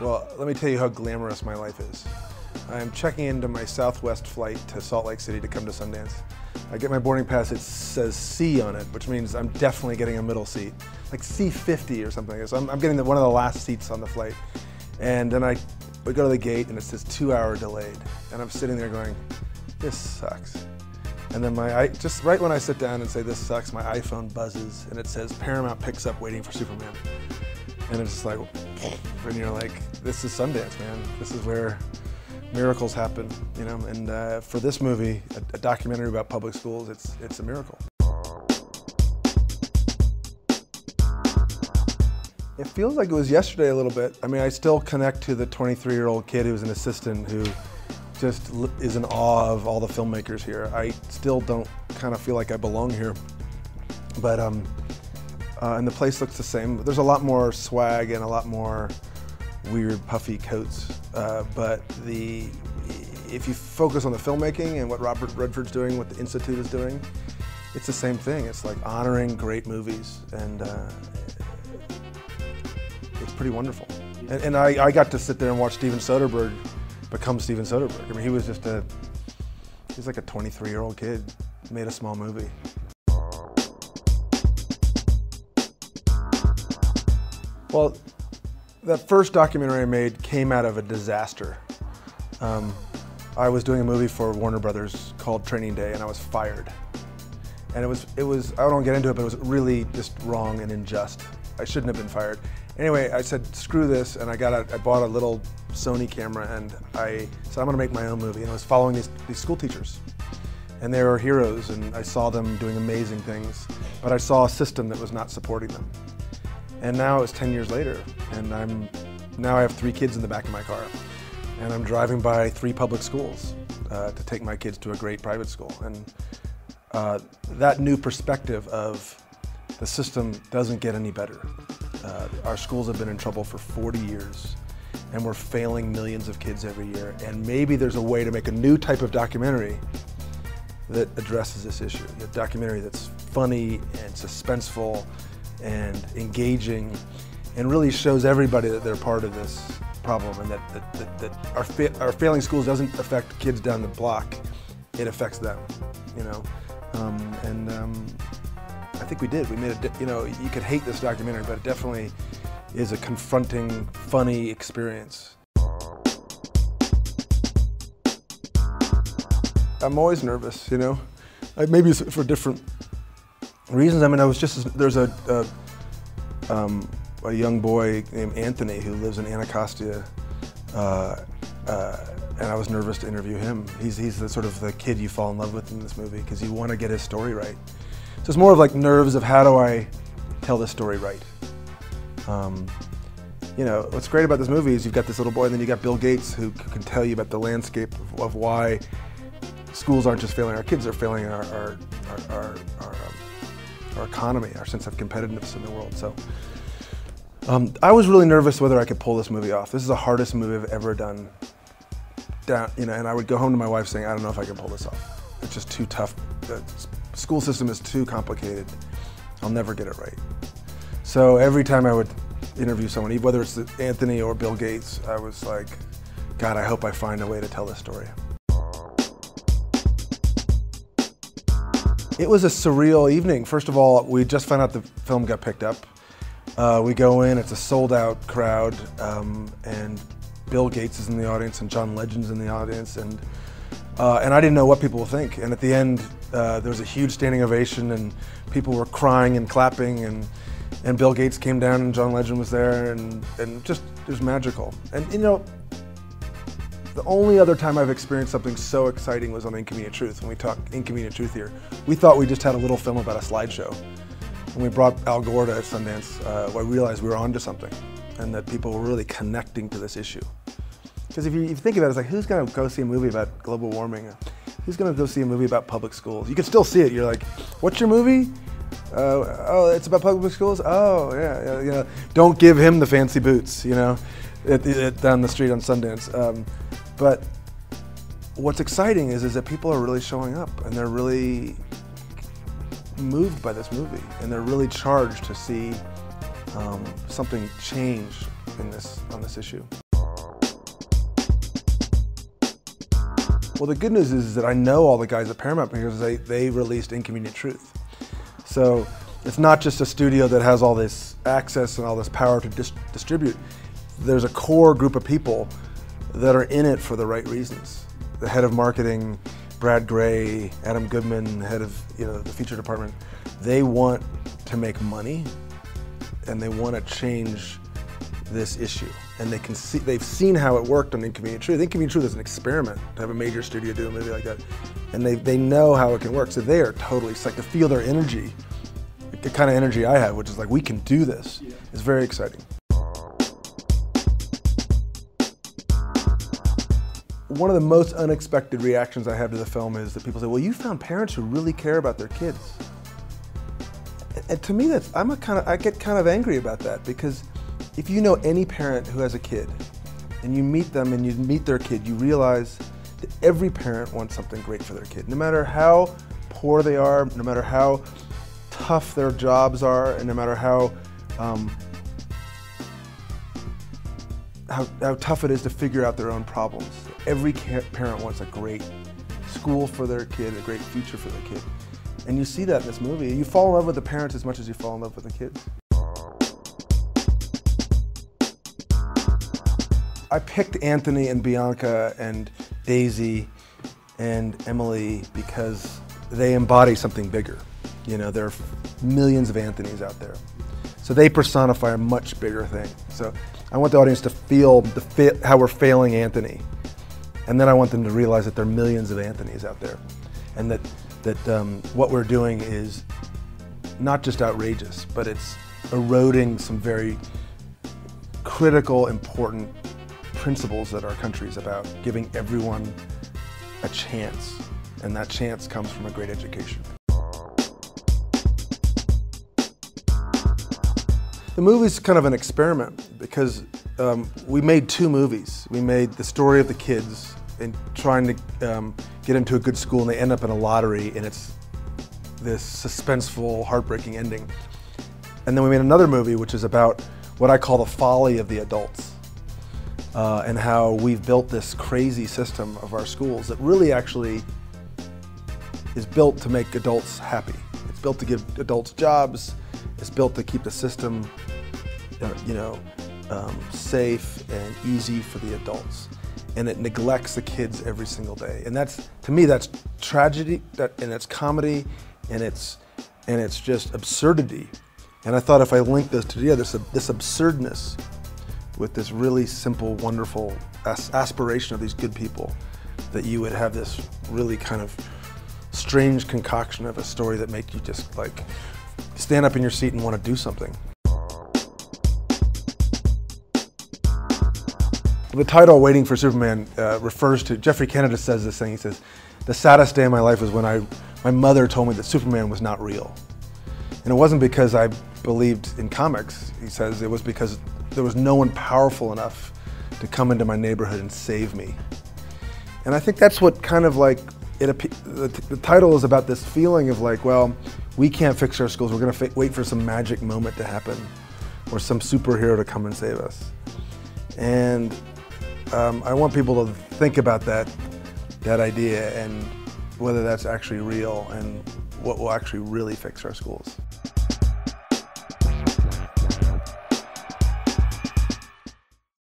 Well, let me tell you how glamorous my life is. I'm checking into my Southwest flight to Salt Lake City to come to Sundance. I get my boarding pass, it says C on it, which means I'm definitely getting a middle seat, like C50 or something. So I'm getting one of the last seats on the flight. And then we go to the gate and it says 2-hour delayed. And I'm sitting there going, this sucks. And then just right when I sit down and say this sucks, my iPhone buzzes and it says Paramount picks up Waiting for Superman. And it's just like, and you're like, this is Sundance, man. This is where miracles happen, you know. And for this movie, a documentary about public schools, it's a miracle. It feels like it was yesterday a little bit. I mean, I still connect to the 23-year-old kid who's an assistant who just is in awe of all the filmmakers here. I still don't kind of feel like I belong here, but and the place looks the same. There's a lot more swag and a lot more weird puffy coats, but if you focus on the filmmaking and what Robert Redford's doing, what the Institute is doing, it's the same thing. It's like honoring great movies, and it's pretty wonderful. And I got to sit there and watch Steven Soderbergh become Steven Soderbergh. I mean, he was just he's like a 23-year-old kid, made a small movie. Well, that first documentary I made came out of a disaster. I was doing a movie for Warner Brothers called Training Day, and I was fired. And it was I don't get into it, but it was really just wrong and unjust. I shouldn't have been fired. Anyway, I said, screw this, and I bought a little Sony camera, and I said, I'm gonna make my own movie. And I was following these school teachers. And they were heroes, and I saw them doing amazing things, but I saw a system that was not supporting them. And now it's 10 years later, and now I have 3 kids in the back of my car, and I'm driving by 3 public schools to take my kids to a great private school. And that new perspective of the system doesn't get any better. Our schools have been in trouble for 40 years, and we're failing millions of kids every year. And maybe there's a way to make a new type of documentary that addresses this issue. A documentary that's funny and suspenseful and engaging, and really shows everybody that they're part of this problem, and that our failing schools doesn't affect kids down the block, it affects them, you know. I think we did. We made you know, you could hate this documentary, but it definitely is a confronting, funny experience. I'm always nervous, you know. Maybe it's for different reasons. I mean, there's a young boy named Anthony who lives in Anacostia, and I was nervous to interview him. He's the sort of the kid you fall in love with in this movie because you want to get his story right. So it's more of like nerves of how do I tell this story right. You know, what's great about this movie is you've got this little boy, and then you got Bill Gates who can tell you about the landscape of why schools aren't just failing our kids, they're failing our economy, our sense of competitiveness in the world. So I was really nervous whether I could pull this movie off. This is the hardest movie I've ever done. You know, and I would go home to my wife saying, I don't know if I can pull this off. It's just too tough. The school system is too complicated. I'll never get it right. So every time I would interview someone, whether it's Anthony or Bill Gates, I was like, God, I hope I find a way to tell this story. It was a surreal evening. First of all, we just found out the film got picked up. We go in, it's a sold-out crowd, and Bill Gates is in the audience, and John Legend's in the audience, and I didn't know what people would think. And at the end, there was a huge standing ovation, and people were crying and clapping, and Bill Gates came down, and John Legend was there, and just, it was magical. And you know, the only other time I've experienced something so exciting was on Inconvenient Truth. When we talk Inconvenient Truth here, we thought we just had a little film about a slideshow. When we brought Al Gore to Sundance, I realized we were onto something, and that people were really connecting to this issue. Because if you think about it, it's like, who's going to go see a movie about global warming? Who's going to go see a movie about public schools? You can still see it. You're like, what's your movie? Oh, it's about public schools? Oh, yeah, you know, don't give him the fancy boots, you know, down the street on Sundance. But what's exciting is that people are really showing up, and they're really moved by this movie, and they're really charged to see something change on this issue. Well, the good news is that I know all the guys at Paramount because they released Inconvenient Truth. So it's not just a studio that has all this access and all this power to distribute. There's a core group of people that are in it for the right reasons. The head of marketing, Brad Gray, Adam Goodman, head of the feature department, they want to make money and they want to change this issue. And they've seen how it worked on Inconvenient Truth. Inconvenient Truth is an experiment to have a major studio do a movie like that. And they know how it can work. So they are totally psyched to feel their energy, the kind of energy I have, which is like, we can do this. Yeah. It's very exciting. One of the most unexpected reactions I have to the film is that people say, well, you found parents who really care about their kids. And to me, I get kind of angry about that, because if you know any parent who has a kid and you meet them and you meet their kid, you realize that every parent wants something great for their kid. No matter how poor they are, no matter how tough their jobs are, and no matter how tough it is to figure out their own problems. Every parent wants a great school for their kid, a great future for their kid. And you see that in this movie. You fall in love with the parents as much as you fall in love with the kids. I picked Anthony and Bianca and Daisy and Emily because they embody something bigger. There are millions of Anthonys out there. So they personify a much bigger thing. So I want the audience to feel how we're failing Anthony. And then I want them to realize that there are millions of Anthonys out there. And that what we're doing is not just outrageous, but it's eroding some very critical, important principles that our country is about, giving everyone a chance. And that chance comes from a great education. The movie's kind of an experiment because we made two movies. We made the story of the kids and trying to get into a good school, and they end up in a lottery, and it's this suspenseful, heartbreaking ending. And then we made another movie which is about what I call the folly of the adults, and how we've built this crazy system of our schools that really actually is built to make adults happy. It's built to give adults jobs. It's built to keep the system, safe and easy for the adults. And it neglects the kids every single day. And to me, that's tragedy, and it's comedy, and it's just absurdity. And I thought if I linked those together, this absurdness with this really simple, wonderful aspiration of these good people, that you would have this really kind of strange concoction of a story that makes you just like stand up in your seat and want to do something. The title, Waiting for Superman, refers to, Jeffrey Kennedy says this thing, he says, the saddest day of my life was when my mother told me that Superman was not real. And it wasn't because I believed in comics, he says, it was because there was no one powerful enough to come into my neighborhood and save me. And I think that's what kind of like, the title is about this feeling of like, well, we can't fix our schools, we're gonna wait for some magic moment to happen, or some superhero to come and save us. And I want people to think about that idea and whether that's actually real and what will actually really fix our schools.